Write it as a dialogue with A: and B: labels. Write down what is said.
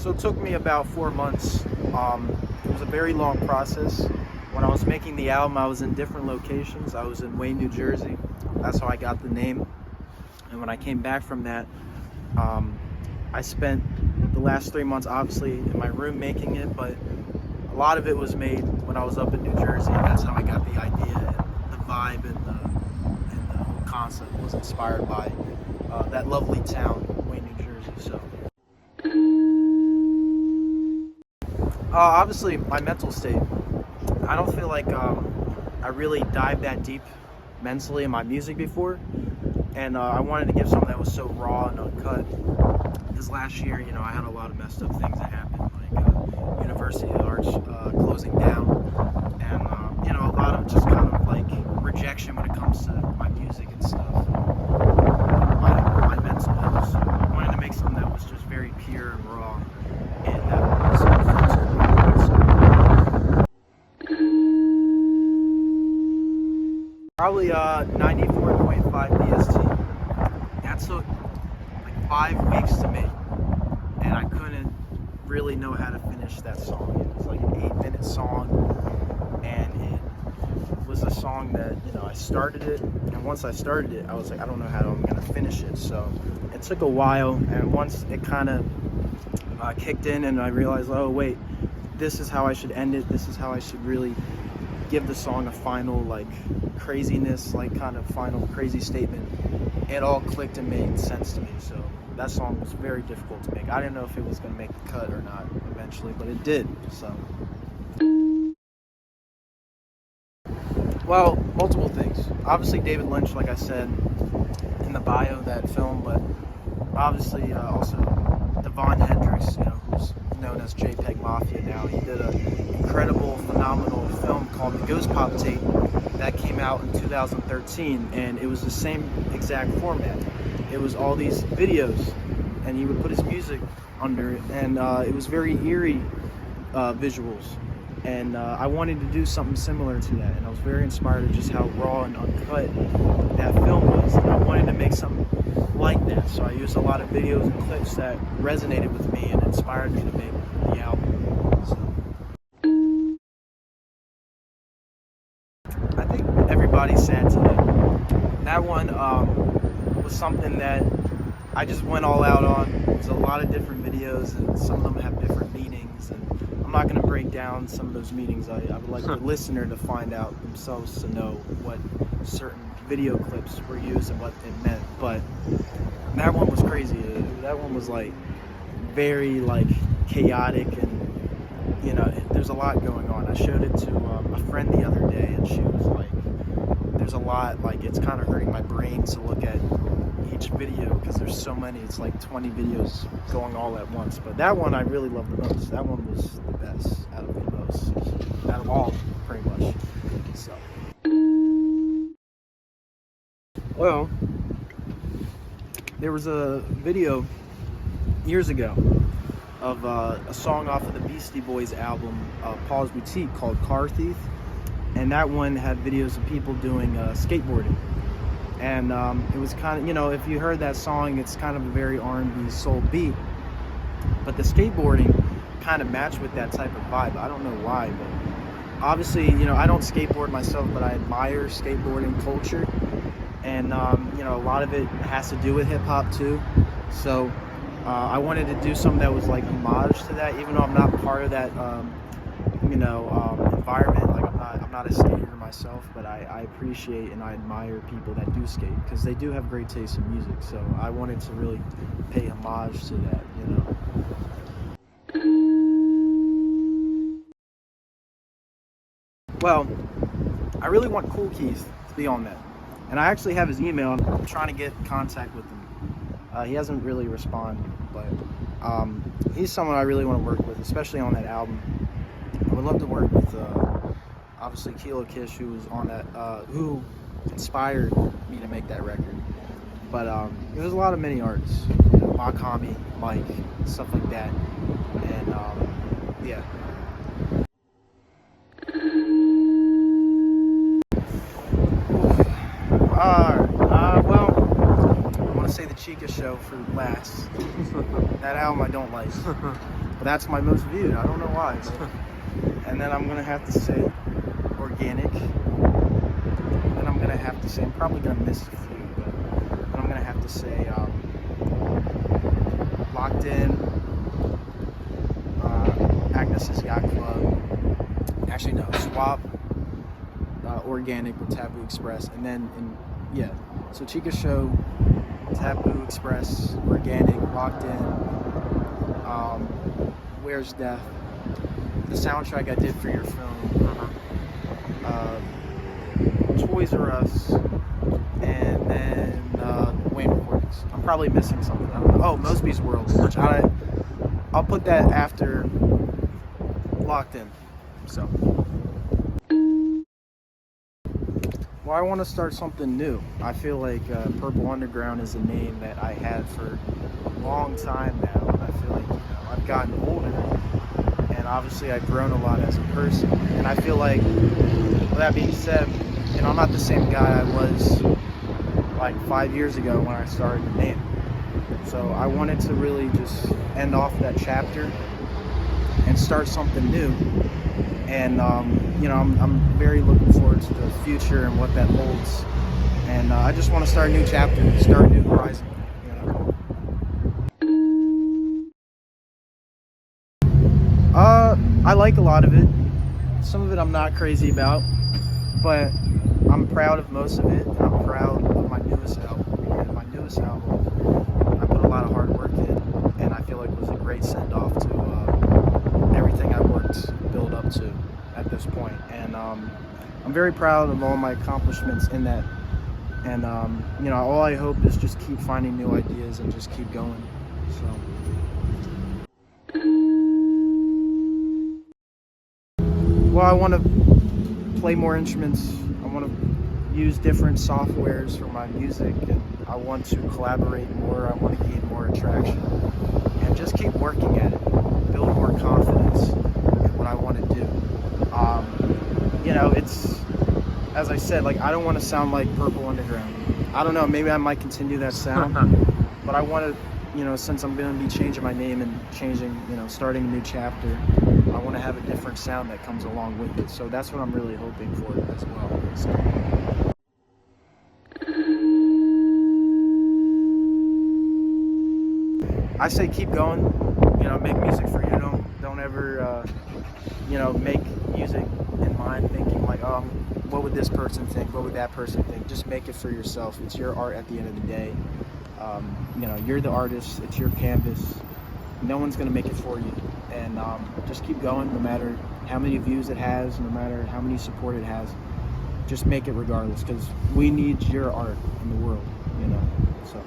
A: So it took me about 4 months. It was a very long process. When I was making the album, I was in different locations. I was in Wayne, New Jersey. That's how I got the name. And when I came back from that, I spent the last 3 months obviously in my room making it, but a lot of it was made when I was up in New Jersey. That's how I got the idea and the vibe and the whole concept was inspired by that lovely town, Wayne, New Jersey. So obviously my mental state. I don't feel like I really dived that deep mentally in my music before, and I wanted to give something that was so raw and uncut. Because last year, I had a lot of messed up things that happened, like University of Arts closing down, and a lot of just kind of like rejection when it comes to my music and stuff, my mental health. So I wanted to make something that was just very pure and raw, and that was probably 94.5 BST. That took like 5 weeks to make, and I couldn't really know how to finish that song. It was like an 8-minute song, and it was a song that I started it, and once I started it, I was like, I don't know how I'm gonna finish it. So it took a while, and once it kind of kicked in, and I realized, oh wait, this is how I should end it. This is how I should really give the song a final like craziness, like kind of final crazy statement. It all clicked and made sense to me. So that song was very difficult to make. I didn't know if it was going to make the cut or not eventually, but it did. So, well, multiple things. Obviously David Lynch, like I said in the bio of that film, but obviously also Devon Hendricks, who's known as JPEG Mafia now. He did an incredible, phenomenal film called The Ghost Pop Tape that came out in 2013, and it was the same exact format. It was all these videos, and he would put his music under it, and it was very eerie visuals, and I wanted to do something similar to that, and I was very inspired of just how raw and uncut that film was, and I wanted to make something like that. So I used a lot of videos and clips that resonated with me and inspired me to make the album. So I think everybody's sad today. That one was something that I just went all out on. There's a lot of different videos, and some of them have different meanings, and I'm not going to break down some of those meanings. I would like the listener to find out themselves, to know what certain video clips were used and what it meant. But that one was crazy. That one was like very like chaotic, and there's a lot going on. I showed it to a friend the other day, and she was like, there's a lot, like it's kind of hurting my brain to look at each video because there's so many. It's like 20 videos going all at once. But that one I really love the most. That one was the best out of the most, out of all, pretty much. So, well, there was a video years ago of a song off of the Beastie Boys album, Paul's Boutique, called Car Thief, and that one had videos of people doing skateboarding, and it was kind of, if you heard that song, it's kind of a very R&B soul beat, but the skateboarding kind of matched with that type of vibe. I don't know why, but obviously, I don't skateboard myself, but I admire skateboarding culture, and a lot of it has to do with hip-hop too. So I wanted to do something that was like homage to that, even though I'm not part of that environment. Like I'm not a skater myself, but I appreciate and I admire people that do skate, because they do have great taste in music. So I wanted to really pay homage to that, Well, I really want Cool Keith to be on that, and I actually have his email. I'm trying to get in contact with him. He hasn't really responded, but he's someone I really want to work with, especially on that album. I would love to work with obviously Kilo Kish, who was on that, who inspired me to make that record. But there's a lot of many artists, Makami, Mike, stuff like that, and yeah. Well, I want to say the Chica Show for last. That album I don't like. but that's my most viewed. I don't know why. But, and then I'm gonna have to say organic. And I'm gonna have to say, I'm probably gonna miss a few, but I'm gonna have to say locked in, Agnes's Yacht Club. Actually, no, swap organic with Taboo Express, and then so Chica Show, Taboo Express, organic, locked in, Where's Death, the soundtrack I did for your film, Toys R Us, and then Wayne Recordings. I'm probably missing something. I don't know. Oh, Mosby's World, which I'll put that after locked in. So, well, I want to start something new. I feel like Purple Underground is a name that I had for a long time now, and I feel like I've gotten older, and obviously I've grown a lot as a person. And I feel like, with that being said, I'm not the same guy I was like 5 years ago when I started the name. So I wanted to really just end off that chapter and start something new. And I'm very looking forward to the future and what that holds. And I just want to start a new chapter, start a new horizon. I like a lot of it. Some of it I'm not crazy about, but I'm proud of most of it. I'm proud of my newest album. And my newest album, I put a lot of hard work in, and I feel like it was a great send-off to everything I worked build up to at this point. And I'm very proud of all my accomplishments in that. And all I hope is just keep finding new ideas and just keep going. So. Well, I want to play more instruments. I want to use different softwares for my music, and I want to collaborate more. I want to gain more attraction, and just keep working at it, build more confidence in what I want to do. It's, as I said, like, I don't want to sound like Purple Underground. I don't know, maybe I might continue that sound, but I want to, since I'm going to be changing my name and starting a new chapter, I want to have a different sound that comes along with it. So that's what I'm really hoping for as well. So. I say keep going. Make music for you. Don't ever, make music in mind thinking like, what would this person think? What would that person think? Just make it for yourself. It's your art at the end of the day. You're the artist. It's your canvas. No one's gonna make it for you. And just keep going, no matter how many views it has, no matter how many support it has. Just make it regardless, because we need your art in the world. So.